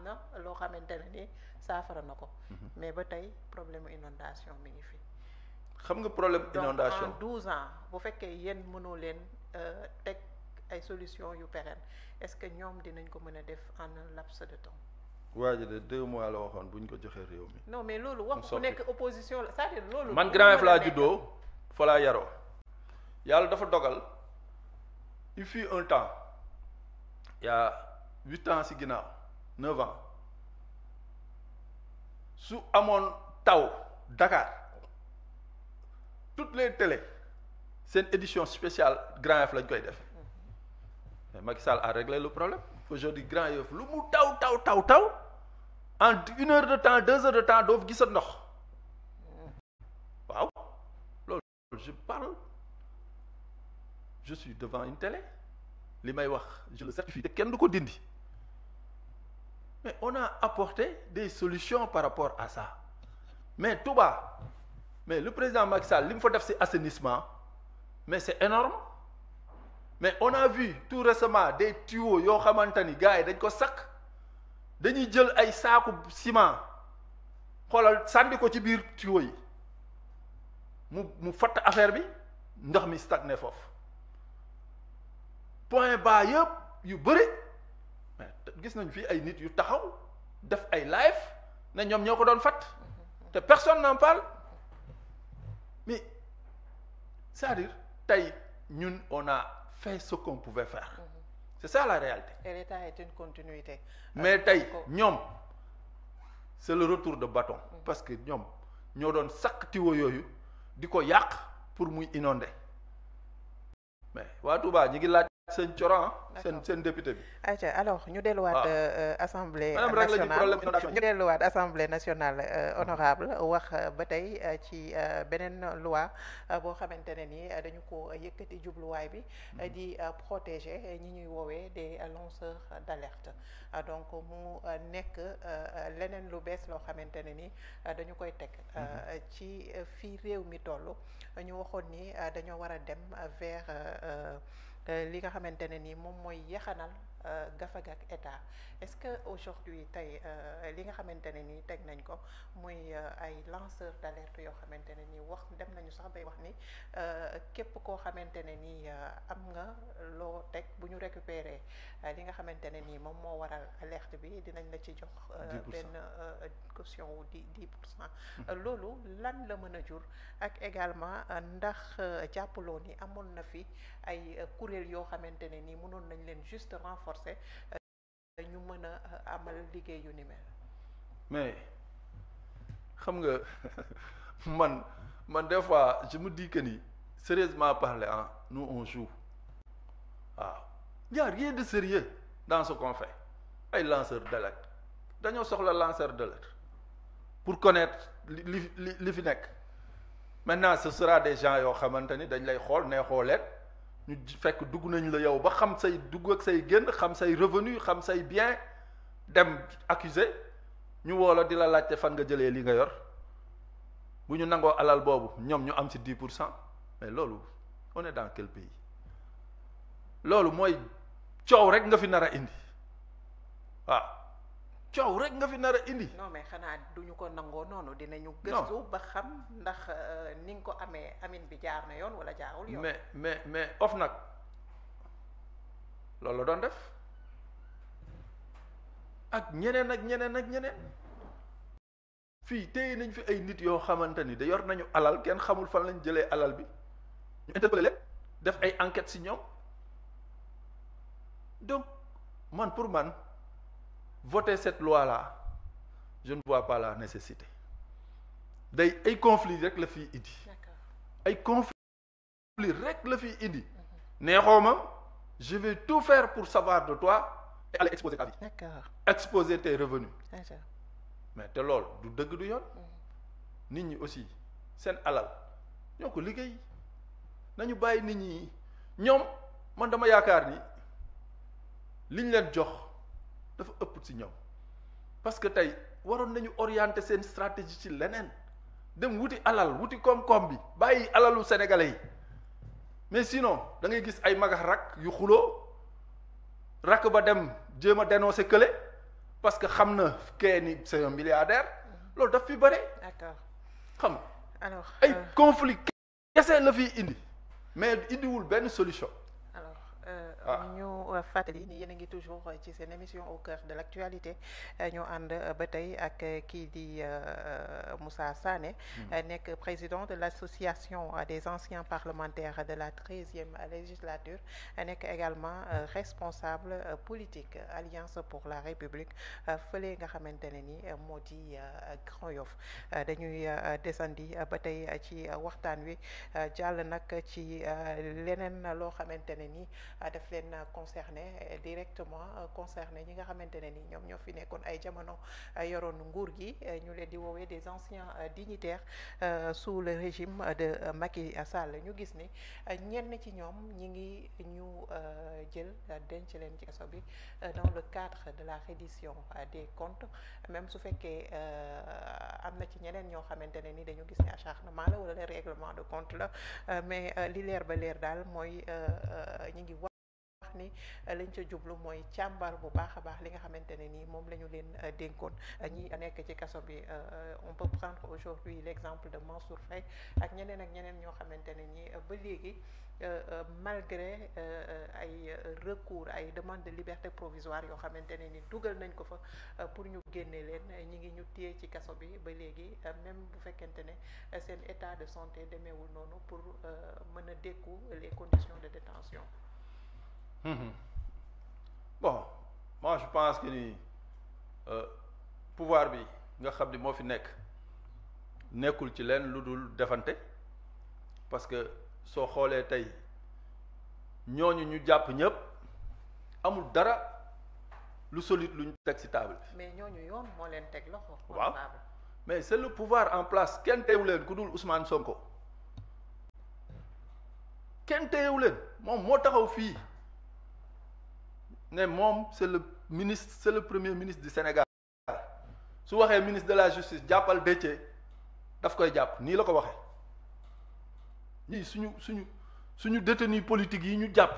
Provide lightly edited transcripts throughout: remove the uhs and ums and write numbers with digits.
na loo xamante ne ni saafara na ko. mais ba tey problème inondation mi ngi fi. xam nga problème inondation donc en 12 ans bu fekkee yéen mënoo leen teg ay solution yu pérenne est-ce que ñoom dinañ ko mën a def en un laps de temps. waa ji de 2 mois la waxoon bu ñu ko joxee réew mi. non mais loolu wax ku nekk opposition la c'est-à-dire loolu. man Grand Yoff laa juddoo fa laa yaroo yàlla dafa dogal il fut un temps il y a 8 ans ci ginnaaw 9 ans su amoon taw Dakar toutes les télés seen édition spéciale Grand Yoff lañ koy def mais Macky Sall a réglé le problème aujourd'hui Grand Yoff lu mu taw en 1 heure de temps 2 heures de temps doo fi gisat ndox waaw loolu je parle je suis devant une télé li may wax je le certifie te kenn du ko dindi mais on a apporté des solutions par rapport à ça mais Touba mais le président Macky Sall li mu fa def ci assainissement mais c'est énorme mais on a vu tout récemment des tuyaux yoo xamante ni gars yi dañ ko sakk dañuy jël ay saaku ciment xoolal sànni ko ci biir tuyaux yi mu fatt affaire bi ndox mi stagné foofu point bas yëpp yu bëri mais gis nañ fii ay nit yu taxaw def ay live ne ñoom ñoo ko doon fatt te personne n'en parle mais c'est-à-dire tey ñun on a fait ce qu'on pouvait faire c'est ça la réalité. et l'État est une continuité. mais tey ñoom c'est le retour de bâton parce que ñoom ñoo doon sakk tiwo yooyu di ko yàq pour muy inonder mais waa Touba ñi ngi laaj seen coran seen député bi. ayca alors ñu delluwaat assemblée nationale honorable wax ba tey ci beneen loi boo xamante ne ni dañu ko yëkkati jubluwaay bi di protéger ñi ñuy woowee des lanceurs d'alerte donc mu nekk leneen lu bees loo xamante ne ni dañu koy teg ci fii réew mi toll ñu waxoon ni dañoo war a dem vers li nga xamante ne ni moom mooy yaxanal gafaga ak état est-ce que aujourd'hui tey li nga xamante ne ni teg nañ ko muy ay lanceurs d'alerte yoo xamante ne ni wax dem nañu sax bay wax ni képp koo xamante ne ni am nga loo teg bu ñu récupérer li nga xamante ne ni moom moo waral alerte bi dinañ la ci jox benn caution wu 10%. loolu lan la mën a jur ak également ndax jàppaloo ni amoon na fi ay kuréel yoo xamante ne ni mënoon nañ leen juste renforcer ñu mën a amal liggéey yu ni mel. mais xam nga man des fois je me dis que ni sérieusement parler nous on joue waaw y a rien de sérieux dans ce qu'on fait ay lanceurs d'alerte dañoo soxla lanceur d'alerte pour connaître li fi nekk maintenant ce sera des gens yoo xamante ni dañ lay xool ne xooleet ñu fekk dugg nañ la yow ba xam say dugg ak say génn xam say revenu xam say bien dem accuser ñu woo la di la laajte fan nga jëlee li nga yor bu ñu nangoo alal boobu ñoom ñu am ci 10% mais loolu on est dans quel pays loolu mooy coow rek nga fi nar a indi waaw coow rek nga fi nar a indi. non mais xanaa duñu ko nangoo noonu dinañu. gëstu ba xam ndax ni nga ko amee amin bi jaar na yoon wala jaarul yoon. mais OFNAC loolu la doon def ak ñeneen fii téye nañ fi ay nit yoo xamante ni da yor nañu alal kenn xamul fan lañ jëlee alal bi ñu interpellé leen def ay enquêtes ci ñoom donc pour man. voter cette loi-là je ne vois pas la nécessité day ay conflit rek la fiy indi ay conflit rek la fiy indi neexoo ma je vais tout faire pour savoir de toi et aller exposer ta vie exposer tes revenus mais te loolu du dëgg du yoon nit ñi aussi seen alal ñoo ko liggéey nañu bàyyi nit ñi ñoom man dama yaakaar ni liñ leen jox dafa ëpp ci ñoom parce que tey waroon nañu orienter seen stratégie ci leneen dem wuti alal wuti koom-koom bi bàyyi alalu sénégalais yi mais sinon da ngay gis ay magax rak yu xuloo rak ba dem jéem a dénoncer kële parce que xam na kee ni c'est un milliardaire loolu daf fi bëre. d'accord xam nga alors ay conflit kese la fi indi mais indiwul benn solution. ñu fàttali ni yéen a ngi toujours ci seen émission au cœur de l'actualité ñu ànd ba tey ak kii di Moussa Sané nekk président de l'association des anciens parlementaires de la 13e législature nekk également responsable politique Alliance pour la République fële nga xamante ne ni moo di Grand Yoff dañuy desandi ba tey ci waxtaan wi jàll nag ci leneen loo xamante ne ni daf leen concerné directement concerné ñi nga xamante ne ni ñoom ñoo fi nekkoon ay jamono yoroon nguur gi ñu leen di woowee des anciens dignitaires sous le régime de Macky Sall ñu gis ni ñenn ci ñoom ñi ngi ñu jël denc leen ci kaso bi dans le cadre de la reddition des comptes même su fekkee am na ci ñeneen ñoo xamante ne ni dañu gis ne acharnement la wala le règlement de compte la mais li leer ba leer daal mooy ñi ngi wax ni lañ ca jublu mooy càmbar bu baax a baax li nga xamante ne nii moom la ñu leen dénkoon ñi nekk ci kaso bi on peut prendre aujourd'hui l'exemple de Mansour Faye ak ñeneen ñoo xamante ne nii ba léegi malgré ay recours ay demande de liberté provisoire yoo xamante ne ni dugal nañ ko fa pour ñu génne leen ñi ngi ñu téye ci kaso bi ba léegi même bu fekkente ne seen état de santé demeewul noonu pour mën a dékku les conditions de détention. Bon moi je pense que ni pouvoir bi nga xam ni moo fi nekkul ci leen lu dul defante parce que soo xoolee tey ñooñu ñu jàpp ñëpp amul dara lu solide lu ñu teg ci table bi. mais ñooñu yoon moo leen teg loxo. waaw mais c'est le pouvoir en place kenn teewu leen ku dul Ousmane Sonko kenn teewu leen moom moo taxaw fii. ne moom c'est le premier ministre du Sénégal su waxee ministre de la justice jàppal Déthié daf koy jàpp nii la ko waxee ñii suñu détenus politiques yi ñu jàpp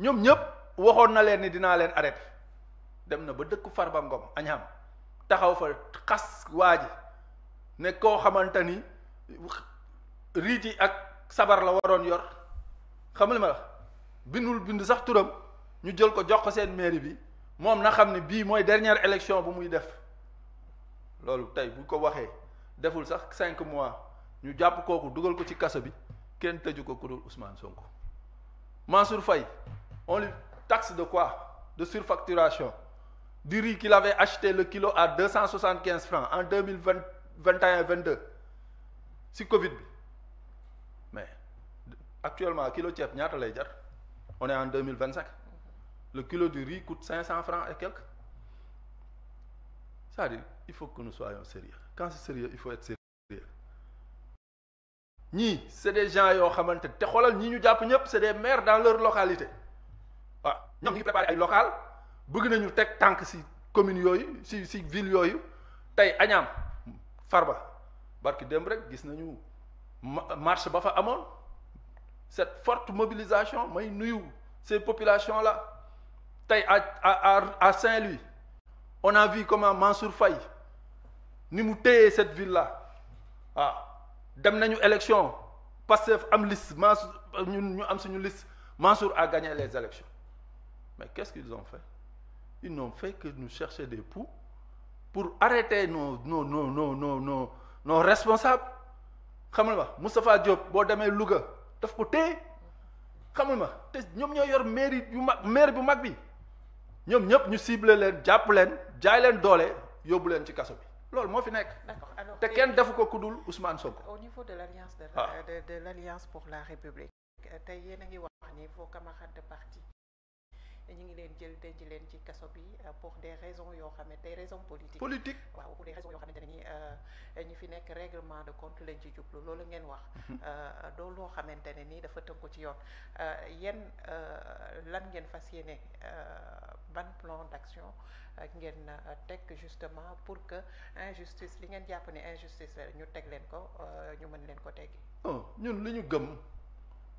ñoom ñëpp waxoon na leen ni dinaa leen arrêté dem na ba dëkk Farba Ngom Agnam taxaw fa xas waa ji ne koo xamante ni riiti ak sabar la waroon yor xam li ma la bind sax turam. ñu jël ko jox ko seen mairie bi moom na xam ne bii mooy dernière élection bu muy def loolu tey bu ko waxee deful sax 5 mois ñu jàpp kooku dugal ko ci kaso bi kenn tëju ko ku dul Ousmane Sonko. Mansour Faye on lui taxe de quoi? De surfacturation du riz qu'il avait acheté le kilo à 275 francs en 2021-22 si Covid bi mais actuellement kilo ceeb ñaata lay jar on est en 2025. Le kilo de riz coûte 500 francs et quelques. C'est-à-dire, il faut que nous soyons sérieux. Quand c'est sérieux, il faut être sérieux. ñii c'est des gens yoo xamante te xoolal ñii ñu jàpp ñëpp c'est des maires dans leur localité waaw ñoom ñu ngi préparé ay local bëgg nañu teg tànk ci communes yooyu ci ville yooyu tey Agnam Farba barki démb rek gis nañu marche ba fa amoon cette forte mobilisation may nuyu ces populations là. tey à Saint-Louis on a vu comment Mansour Faye ni mu téyee cette ville là waaw dem nañu élection Pastef am liste Mansour ñu am suñu liste Mansour a gagné les élections mais qu'est-ce qu'ils ont fait ils n'ont fait que nous chercher des poux pour arrêter nos responsables xam nga Moustapha Diop boo demee Louga daf ko téye xam nga te ñoom ñoo yor maire bu mag bi ñoom ñëpp ñu ciblé leen jàpp leen jaay leen doole yóbbu leen ci kaso bi loolu moo fi nekk. D'accord. Alors, te kenn defu ko ku dul Ousmane Sonko. Au niveau de l'alliance de l'Alliance pour la République tey yéen a ngi wax ni vos camarades de parti ñu ngi leen jël denc leen ci kaso bi pour des raisons yoo xam ne des raisons politiques. waaw pour des raisons yoo xamante ne ni ñi fi nekk règlement de compte lañ ci jublu loolu ngeen wax. doo loo xamante ne ni dafa tënku ci yoon yéen lan ngeen fas yéene ban plan d'action ngeen teg justement pour que injustice li ngeen jàpp ne injustice ñu teg leen ko ñu mën leen ko teggi. ñun li ñu gëm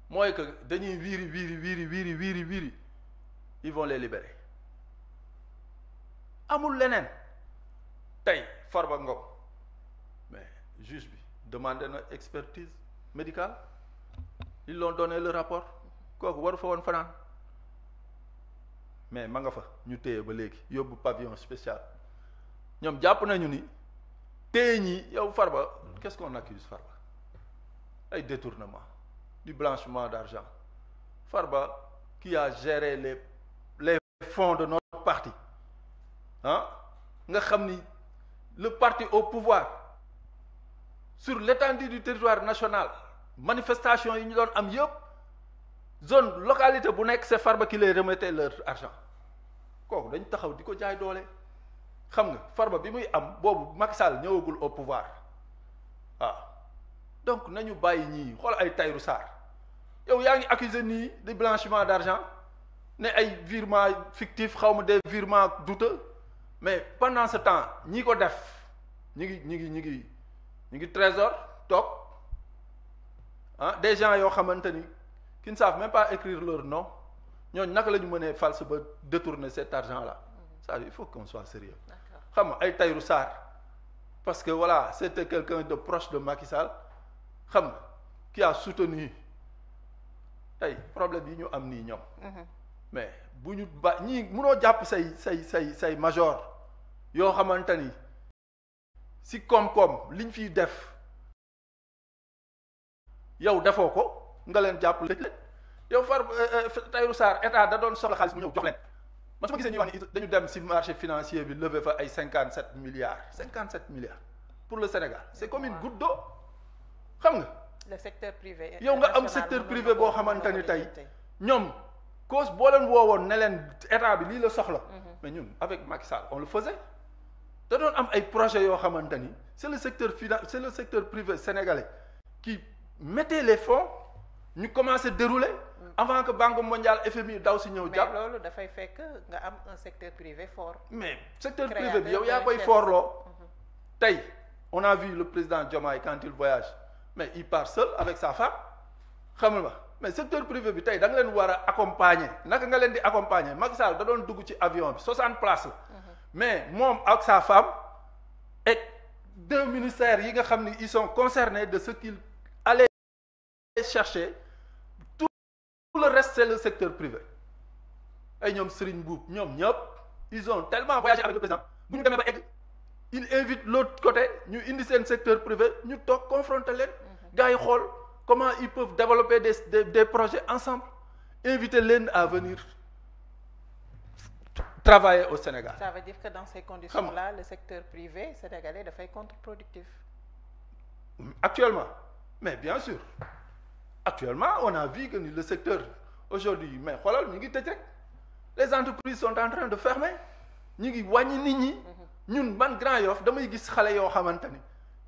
mooy que dañuy wiiri. ils vont les libérer amul leneen tey Farba Ngom mais juge bi demandé na expertise médicale ils l'ont donné le rapport kooku waru fa woon fanaan mais ma nga fa ñu téye ba léegi yóbbu pavillon spécial ñoom jàpp nañu ni téye ñi yow Farba qu'est-ce qu'on accuse Farba ay détournement du blanchiment d'argent Farba qui a géré les fonds de notre parti ah nga xam ni le parti au pouvoir sur l'étendue du territoire national manifestation yi ñu doon am yëpp zone localité bu nekk c'est Farba qui les remettait leur argent kooku dañ taxaw di ko jaay doole xam nga Farba bi muy am boobu Macky Sall ñëwagul au pouvoir waaw donc nañu bàyyi ñii xool ay Tahirou Sarr yow yaa ngi accusé nii de blanchiment d'argent ne ay virements fictifs xaw ma des virements douteux mais pendant ce temps ñi ko def ñi ngi trésor toog ah des gens yoo xamante ni qui ne savent même pas écrire leur nom ñooñu naka la ñu mënee false ba détourner cet argent là ça il faut qu'on soit sérieux xam nga ay Tahirou Sarr parce que voilà c'était quelqu'un de proche de Macky Sall xam nga qui a soutenu tey problème yi ñu am nii ñoom mais bu ñu ba ñii mënoo jàpp say major yoo xamante ni si koom-koom liñ fiy def yow defoo ko nga leen jàpp lëj leen yow Tahirou Sarr état da doon soxla xaalis mu ñëw jox leen man su ma gisee ñuy wax ni dañu dem si marché financier bi lever fa ay 57 milliards pour le Sénégal c'est comme une goutte d'eau xam nga le secteur privé yow nga am secteur privé boo xamante ni tey ñoom cause boo leen woowoon ne leen état bi lii la soxla mais ñun avec Macky Sall on le faisait da doon am ay projets yoo xamante ni c'est le secteur privé sénégalais qui mettait les fonds ñu commencé dérouler avant que Banque mondiale FMI daw si ñëw jàpp. mais loolu dafay fekk nga am un secteur privé fort. mais secteur privé bi yow yaa koy forloo tey on a vu le président Diomaye quand il voyage mais il part seul avec sa femme xam nga mais secteur privé bi tey da nga leen war a accompagner naka nga leen di accompagner Macky Sall da doon dugg ci avion bi 60 places la mais moom ak sa femme et 2 ministères yi nga xam ni ils sont concernés de ce qu'il allait chercher tout le reste c'est le secteur privé ay ñoom Serigne Mboup ñoom ñëpp ils ont tellement voyagé avec le président bu ñu demee ba egg il invite l'autre côté ñu indi seen secteur privé ñu toog confronter leen gars yi xool comment ils peuvent développer des projets ensemble inviter leen à venir travailler au Sénégal. Ça veut dire que dans ces conditions-là le secteur privé sénégalais dafay contre-productif. Actuellement mais bien sûr actuellement on a vu que le secteur aujourd'hui mais xoolal ñu ngi tëj rek les entreprises sont en train de fermer ñu ngi wàññi nit ñi ñun man Grand Yoff damay gis xale yoo xamante ni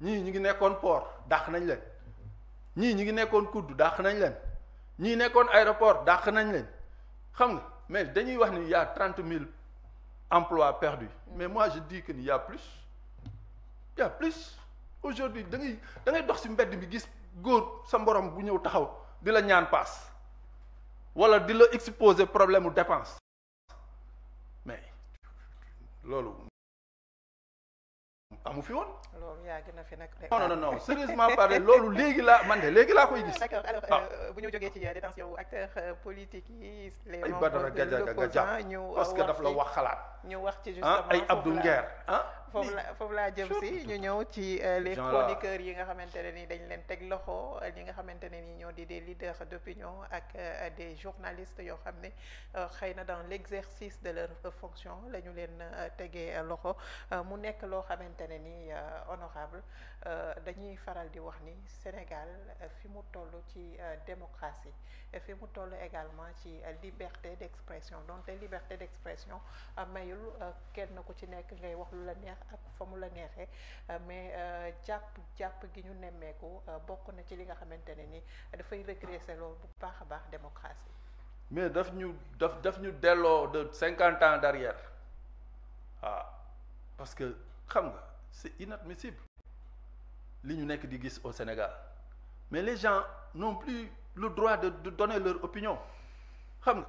ñii ñu ngi nekkoon port dàq nañ leen ñii ñu ngi nekkoon kudd dàq nañ leen ñii nekkoon aéroport dàq nañ leen xam nga mais dañuy wax ni y a 30 000 emplois perdus mais moi je dis que ni y a plus aujourd'hui da ngay dox ci mbedd bi gis góor sa mborom bu ñëw taxaw di la ñaan paas wala di la exposer problème mu dépense mais loolu amu fi woon. loolu yaa gën a fi nag. non sérieusement parler loolu léegi laa koy gis. d'accord alors bu ñu jógee ci détention acteurs politiques yi. les ay membres Badara de Gadiaga l'opposant ñu parce que daf la wax xalaat. ñu wax ci justement ay Abdou Nguer foofu laa jëm si ñu ñëw ci les chroniqueurs yi nga xamante ne ni dañ leen teg loxo ñi nga xamante ne ni ñoo di des leaders d'opinion ak des journalistes yoo xam ne xëy na dans l'exercice de leur fonction la ñu leen tegee loxo mu nekk loo xamante ne ni honorable dañuy faral di wax ni Sénégal fi mu toll ci démocratie fi mu toll également ci liberté d'expression donc liberté d'expression mayul kenn ku ci nekk ngay wax lu la neex ak fa mu la neexee mais jàpp gi ñu nemmeeku bokk na ci li nga xamante ne ni dafay régresser loolu bu baax a baax démocratie. mais daf ñu delloo de 50 ans derrière parce que xam nga c'est inadmissible li ñu nekk di gis au Sénégal mais les gens n'ont plus le droit de donner leur opinion xam nga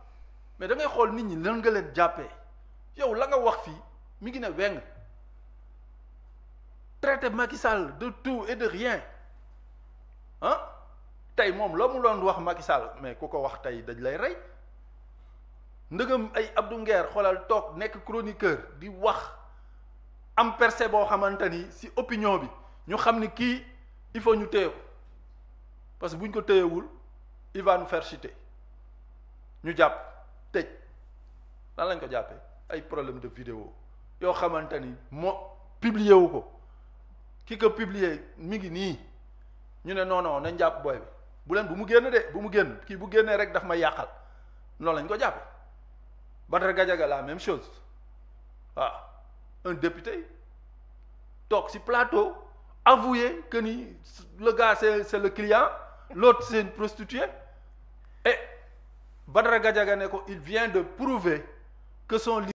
mais da ngay xool nit ñi lan nga leen jàppee yow la nga wax fii mi ngi ne weng traité Macky Sall de tout et de rien ah tey moom la mu doon wax Macky Sall mais ku ko wax tey dañ lay rey ndëgam ay Abdou Nguer xoolal toog nekk chroniqueur di wax am percée boo xamante ni ci opinion bi ñu xam ni kii il faut ñu téye ko parce que bu ñu ko téyewul il va nous faire chuter ñu jàpp tëj lan lañ ko jàppee ay problème de vidéo yoo xamante ni moo publier wu ko ki ko publier mi ngi nii ñu ne non non nañ jàpp booy bi bu mu génn de bu mu génn kii bu génnee rek daf may yàqal noonu lañ ko jàppe Badara Gadiaga la même chose waaw un député toog ci plateau avouer que ni le gars c'est le client l'autre c'est une prostituée et Badara Gadiaga ne ko il vient de prouver que son